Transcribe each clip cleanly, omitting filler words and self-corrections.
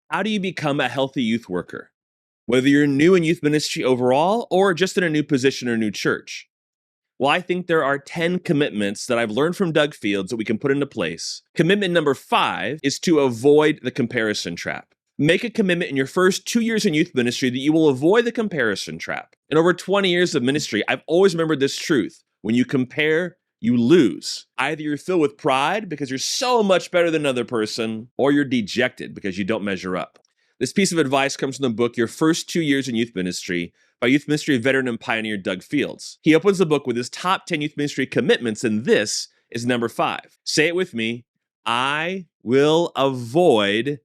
How do you become a healthy youth worker? Whether you're new in youth ministry overall or just in a new position or new church. Well, I think there are 10 commitments that I've learned from Doug Fields that we can put into place. Commitment number 5 is to avoid the comparison trap. Make a commitment in your first 2 years in youth ministry that you will avoid the comparison trap. In over 20 years of ministry, I've always remembered this truth. When you compare, you lose. Either you're filled with pride because you're so much better than another person, or you're dejected because you don't measure up. This piece of advice comes from the book, Your First 2 Years in Youth Ministry, by youth ministry veteran and pioneer Doug Fields. He opens the book with his top 10 youth ministry commitments, and this is number 5. Say it with me. I will avoid,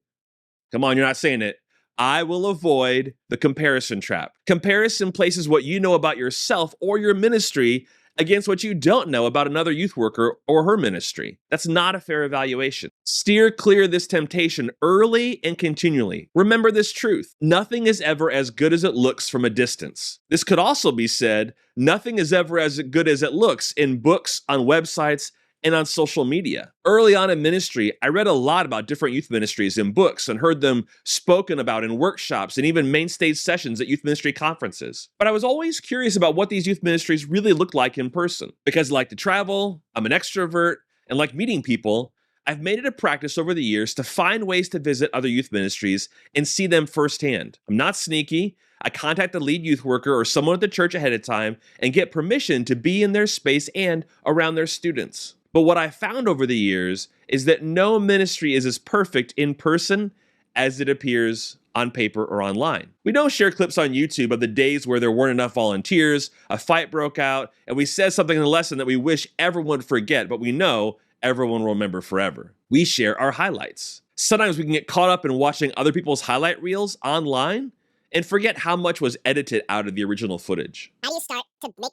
come on, you're not saying it. I will avoid the comparison trap. Comparison places what you know about yourself or your ministry against what you don't know about another youth worker or her ministry. That's not a fair evaluation. Steer clear of this temptation early and continually. Remember this truth. Nothing is ever as good as it looks from a distance. This could also be said, nothing is ever as good as it looks in books, on websites, and on social media. Early on in ministry, I read a lot about different youth ministries in books and heard them spoken about in workshops and even main stage sessions at youth ministry conferences. But I was always curious about what these youth ministries really looked like in person. Because I like to travel, I'm an extrovert, and like meeting people, I've made it a practice over the years to find ways to visit other youth ministries and see them firsthand. I'm not sneaky. I contact the lead youth worker or someone at the church ahead of time and get permission to be in their space and around their students. But what I found over the years is that no ministry is as perfect in person as it appears on paper or online. We don't share clips on YouTube of the days where there weren't enough volunteers, a fight broke out, and we said something in the lesson that we wish everyone would forget, but we know everyone will remember forever. We share our highlights. Sometimes we can get caught up in watching other people's highlight reels online and forget how much was edited out of the original footage. How do you start to make?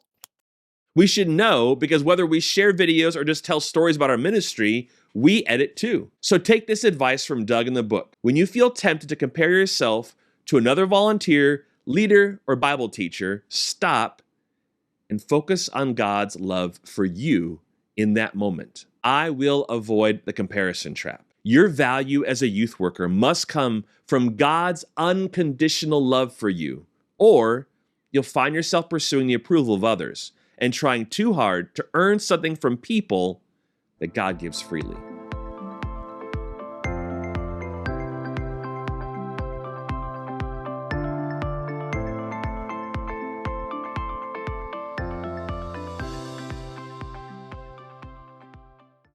We should know because whether we share videos or just tell stories about our ministry, we edit too. So take this advice from Doug in the book. When you feel tempted to compare yourself to another volunteer, leader, or Bible teacher, stop and focus on God's love for you in that moment. I will avoid the comparison trap. Your value as a youth worker must come from God's unconditional love for you, or you'll find yourself pursuing the approval of others and trying too hard to earn something from people that God gives freely.